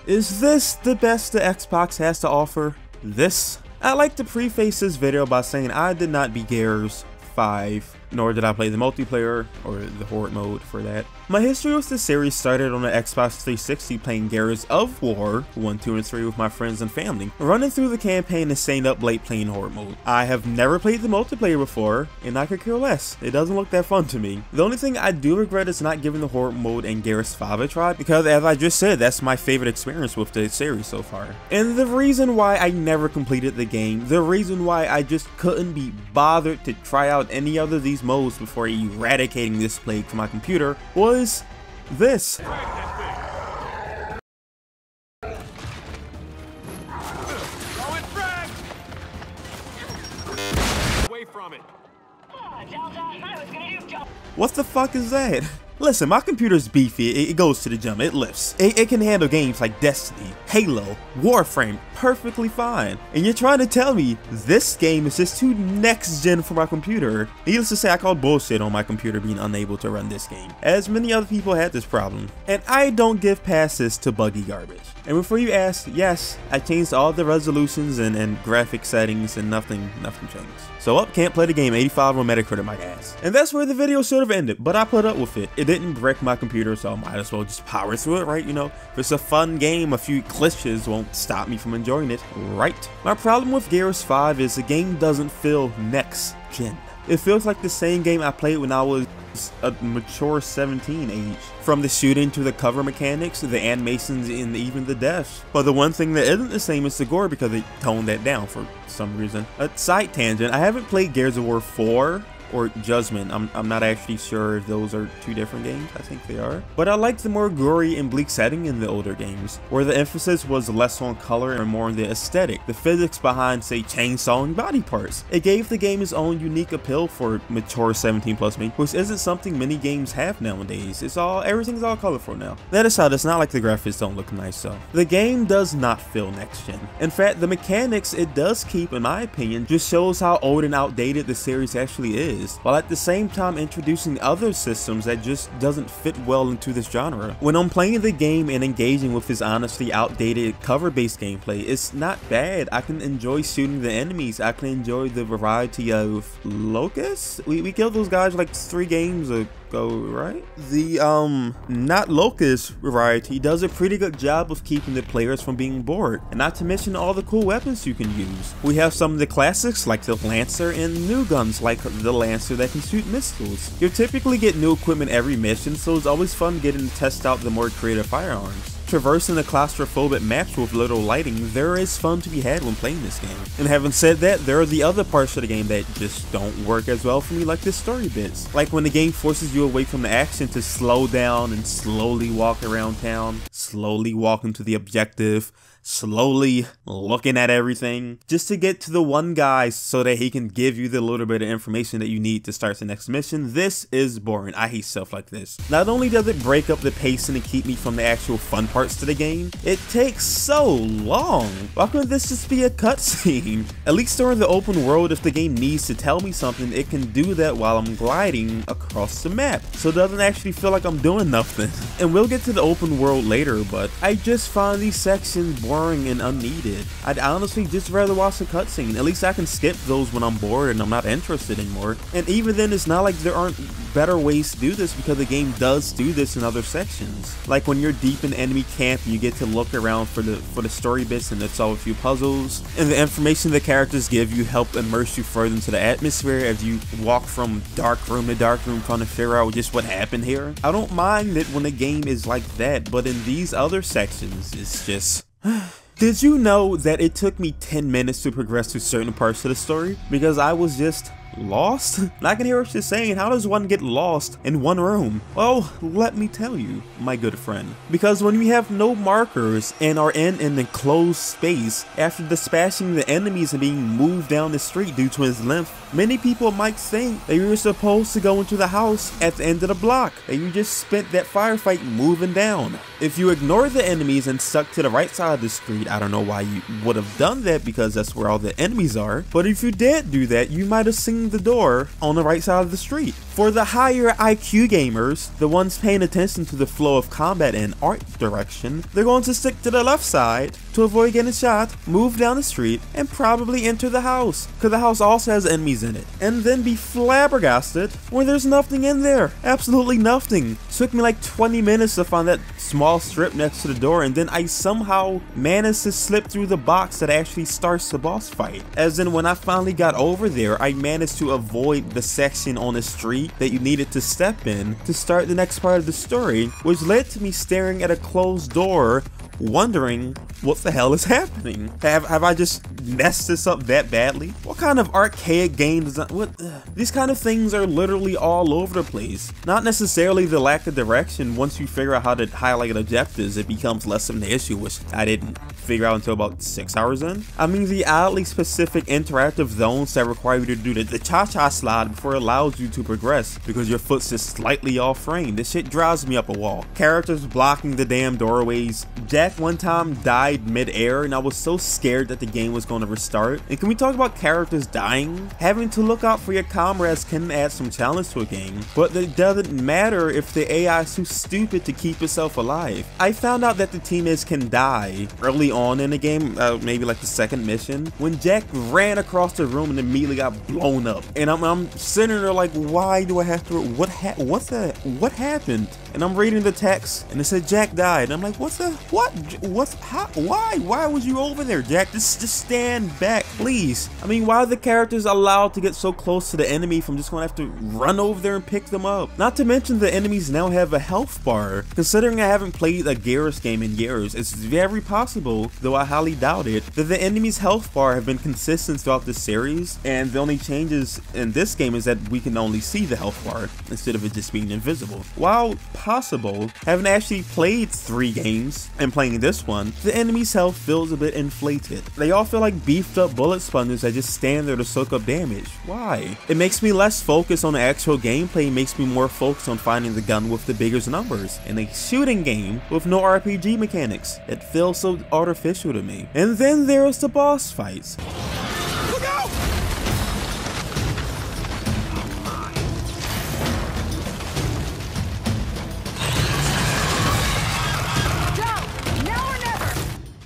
Is this the best the Xbox has to offer? This? I'd like to preface this video by saying I did not beat Gears 5, nor did I play the multiplayer or the horde mode for that. My history with the series started on the Xbox 360 playing Gears of War 1, 2, and 3 with my friends and family, running through the campaign and staying up late playing horde mode. I have never played the multiplayer before, and I could care less. It doesn't look that fun to me. The only thing I do regret is not giving the horde mode and Gears 5 a try, because as I just said, that's my favorite experience with the series so far. And the reason why I never completed the game, the reason why I just couldn't be bothered to try out any other of these modes before eradicating this plague from my computer was this. Away from it. What the fuck is that? Listen, my computer's beefy, it goes to the gym, it lifts. It can handle games like Destiny, Halo, Warframe perfectly fine. And you're trying to tell me this game is just too next gen for my computer. Needless to say, I called bullshit on my computer being unable to run this game, as many other people had this problem. And I don't give passes to buggy garbage. And before you ask, yes, I changed all the resolutions and graphic settings and nothing changed. So can't play the game, 85 on Metacritic, my ass. And that's where the video should have ended, but I put up with it. It didn't break my computer, so I might as well just power through it, right? You know, if it's a fun game, a few glitches won't stop me from enjoying it, right? My problem with Gears 5 is the game doesn't feel next gen. It feels like the same game I played when I was a mature 17 age. From the shooting to the cover mechanics, the animations, and even the deaths. But the one thing that isn't the same is the gore, because they toned that down for some reason. A side tangent, I haven't played Gears of War 4 or Judgment. I'm not actually sure if those are two different games. I think they are. But I like the more gory and bleak setting in the older games, where the emphasis was less on color and more on the aesthetic, the physics behind, say, chainsawing body parts. It gave the game its own unique appeal for mature 17+ me, which isn't something many games have nowadays. Everything's all colorful now. That aside, it's not like the graphics don't look nice though. The game does not feel next gen. In fact, the mechanics it does keep, in my opinion, just shows how old and outdated the series actually is, while at the same time introducing other systems that just doesn't fit well into this genre. When I'm playing the game and engaging with his honestly outdated cover-based gameplay, it's not bad. I can enjoy shooting the enemies. I can enjoy the variety of locusts. We killed those guys like 3 games ago, right? The not locust variety does a pretty good job of keeping the players from being bored, and not to mention all the cool weapons you can use. We have some of the classics like the Lancer and new guns like the Lancer that can shoot missiles. You typically get new equipment every mission, so it's always fun getting to test out the more creative firearms. Traversing the claustrophobic maps with little lighting, there is fun to be had when playing this game. And having said that, there are the other parts of the game that just don't work as well for me, like the story bits. Like when the game forces you away from the action to slow down and slowly walk around town, slowly walk into the objective, slowly looking at everything, just to get to the one guy so that he can give you the little bit of information that you need to start the next mission. This is boring. I hate stuff like this. Not only does it break up the pacing and keep me from the actual fun parts to the game, it takes so long. Why couldn't this just be a cutscene? At least during the open world, if the game needs to tell me something, it can do that while I'm gliding across the map, so it doesn't actually feel like I'm doing nothing. And we'll get to the open world later, but I just find these sections boring and unneeded. I'd honestly just rather watch a cutscene. At least I can skip those when I'm bored and I'm not interested anymore. And even then, it's not like there aren't better ways to do this, because the game does do this in other sections. Like when you're deep in enemy camp, you get to look around for the story bits and to solve a few puzzles. And the information the characters give you help immerse you further into the atmosphere as you walk from dark room to dark room trying to figure out just what happened here. I don't mind it when a game is like that, but in these other sections, it's just... Did you know that it took me 10 minutes to progress through certain parts of the story? Because I was just lost? And I can hear what you're saying, how does one get lost in one room? Well, let me tell you, my good friend. Because when you have no markers and are in an enclosed space, after dispatching the enemies and being moved down the street due to his length, many people might think that you were supposed to go into the house at the end of the block, and you just spent that firefight moving down. If you ignore the enemies and stuck to the right side of the street, I don't know why you would have done that, because that's where all the enemies are, but if you did do that, you might have seen opening the door on the right side of the street. For the higher IQ gamers, the ones paying attention to the flow of combat and art direction, they're going to stick to the left side to avoid getting shot, move down the street, and probably enter the house, because the house also has enemies in it, and then be flabbergasted when there's nothing in there. Absolutely nothing. Took me like 20 minutes to find that small strip next to the door, and then I somehow managed to slip through the box that actually starts the boss fight. As in, when I finally got over there, I managed to avoid the section on the street that you needed to step in to start the next part of the story, which led to me staring at a closed door, wondering what the hell is happening. Have I just messed this up that badly? What kind of archaic game design? These kind of things are literally all over the place. Not necessarily the lack of direction. Once you figure out how to highlight objectives, it becomes less of an issue, which I didn't figure out until about 6 hours in. I mean, the oddly specific interactive zones that require you to do the cha-cha slide before it allows you to progress because your foot's just slightly off frame. This shit drives me up a wall. Characters blocking the damn doorways. Jack one time died mid-air and I was so scared that the game was going to restart. And can we talk about characters dying? Having to look out for your comrades can add some challenge to a game, but it doesn't matter if the AI is too stupid to keep itself alive. I found out that the teammates can die early on in the game, maybe like the second mission, when Jack ran across the room and immediately got blown up. And I'm sitting there like, why do I have to, what happened? And I'm reading the text and it said Jack died. And I'm like, why was you over there, Jack? Just stand back, please. I mean, why are the characters allowed to get so close to the enemy from just going to have to run over there and pick them up? Not to mention the enemies now have a health bar. Considering I haven't played a Garrus game in years, it's very possible, though I highly doubt it, that the enemy's health bar have been consistent throughout the series, and the only changes in this game is that we can only see the health bar instead of it just being invisible. While possible, having actually played 3 games and playing this one, the enemy's health feels a bit inflated. They all feel like beefed up bullet sponges that just stand there to soak up damage. Why? It makes me less focused on the actual gameplay, makes me more focused on finding the gun with the biggest numbers, in a shooting game with no RPG mechanics. It feels so artificial to me. And then there's the boss fights. Look out!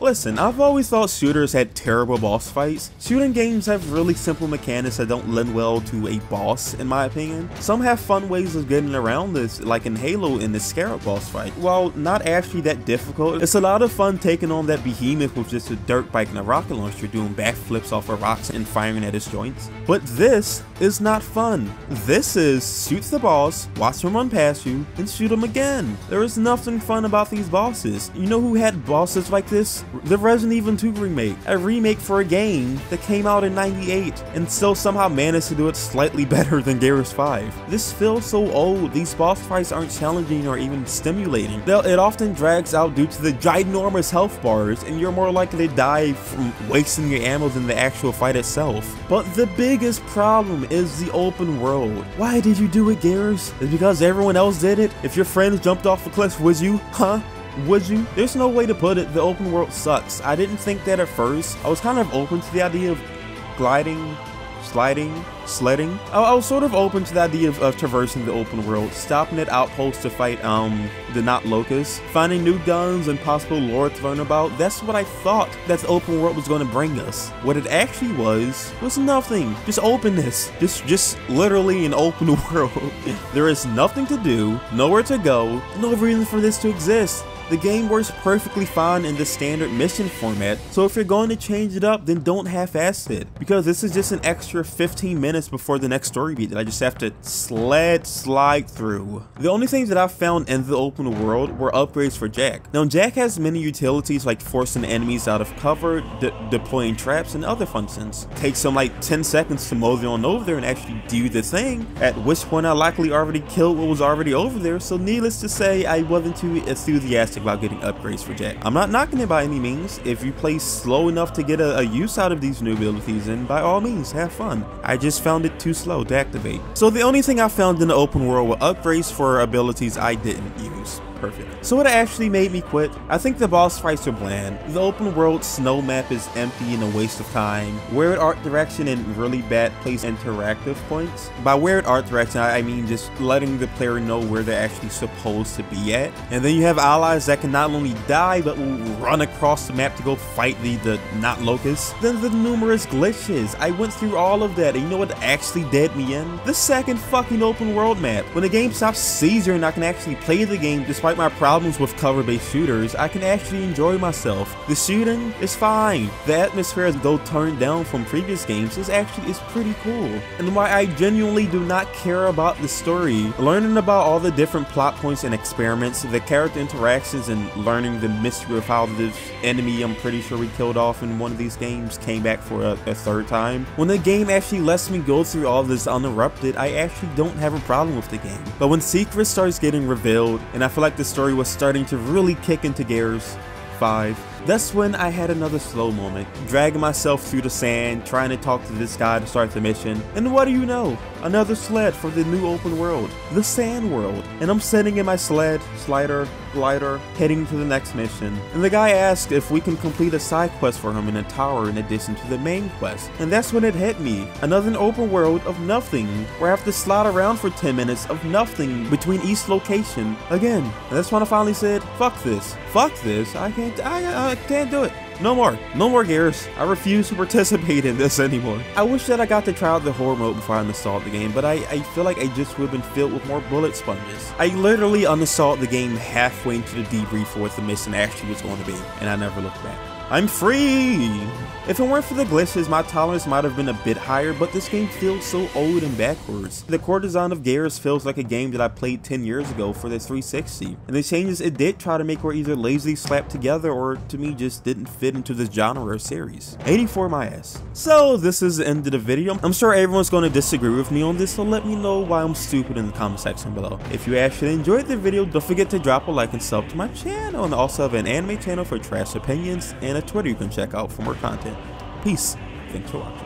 Listen, I've always thought shooters had terrible boss fights. Shooting games have really simple mechanics that don't lend well to a boss, in my opinion. Some have fun ways of getting around this, like in Halo in the Scarab boss fight. While not actually that difficult, it's a lot of fun taking on that behemoth with just a dirt bike and a rocket launcher, doing backflips off of rocks and firing at its joints. But this is not fun. This is shoot the boss, watch him run past you, and shoot him again. There is nothing fun about these bosses. You know who had bosses like this? The Resident Evil 2 remake, a remake for a game that came out in '98 and still somehow managed to do it slightly better than Garrus 5. This feels so old. These boss fights aren't challenging or even stimulating. It often drags out due to the ginormous health bars, and you're more likely to die from wasting your ammo than the actual fight itself. But the biggest problem is the open world. Why did you do it, Garrus? Is it because everyone else did it? If your friends jumped off a cliff, would you? Huh? Would you? There's no way to put it. The open world sucks. I didn't think that at first. I was kind of open to the idea of gliding, sliding, sledding. I was sort of open to the idea of traversing the open world, stopping at outposts to fight the Not Locusts, finding new guns and possible lore to learn about. That's what I thought that the open world was going to bring us. What it actually was nothing. Just openness. Just literally an open world. There is nothing to do, nowhere to go, no reason for this to exist. The game works perfectly fine in the standard mission format, so if you're going to change it up, then don't half-ass it, because this is just an extra 15 minutes before the next story beat that I just have to slide through. The only things that I found in the open world were upgrades for Jack. Now, Jack has many utilities like forcing enemies out of cover, deploying traps, and other functions. Takes him like 10 seconds to mosey on over there and actually do the thing, at which point I likely already killed what was already over there, so needless to say, I wasn't too enthusiastic about getting upgrades for Jack. I'm not knocking it by any means. If you play slow enough to get a use out of these new abilities, then by all means, have fun. I just found it too slow to activate. So the only thing I found in the open world were upgrades for abilities I didn't use. perfect. So what actually made me quit? I think the boss fights are bland. The open world snow map is empty and a waste of time. Weird art direction and really bad place interactive points. By weird art direction, I mean just letting the player know where they're actually supposed to be at. And then you have allies that can not only die, but will run across the map to go fight the not locusts. Then the numerous glitches. I went through all of that, and you know what actually did me in? The second fucking open world map. When the game stops seizing and I can actually play the game despite my problems with cover-based shooters, I can actually enjoy myself. The shooting is fine. The atmosphere, though turned down from previous games, is pretty cool. And why I genuinely do not care about the story, learning about all the different plot points and experiments, the character interactions, and learning the mystery of how this enemy I'm pretty sure we killed off in one of these games came back for a third time. When the game actually lets me go through all this uninterrupted, I actually don't have a problem with the game. But when secrets starts getting revealed, and I feel like the story was starting to really kick into gears, 5. That's when I had another slow moment, dragging myself through the sand, trying to talk to this guy to start the mission, and what do you know? Another sled for the new open world, the sand world, and I'm sitting in my sled, glider, heading to the next mission, and the guy asked if we can complete a side quest for him in a tower in addition to the main quest, and that's when it hit me, another open world of nothing, where I have to slide around for 10 minutes of nothing between each location, again, and that's when I finally said, fuck this, I can't do it. No more Gears. I refuse to participate in this anymore. I wish that I got to try out the horror mode before I uninstalled the game, but I feel like I just would have been filled with more bullet sponges. I literally uninstalled the game halfway into the debrief for what the mission actually was going to be, and I never looked back. I'm free! If it weren't for the glitches, my tolerance might have been a bit higher, but this game feels so old and backwards. The core design of Gears feels like a game that I played 10 years ago for the 360, and the changes it did try to make were either lazily slapped together or, to me, just didn't fit into this genre or series. 84 my ass. So this is the end of the video. I'm sure everyone's going to disagree with me on this, so let me know why I'm stupid in the comment section below. If you actually enjoyed the video, don't forget to drop a like and sub to my channel, and I also have an anime channel for trash opinions and a Twitter you can check out for more content. Peace. Thanks for watching.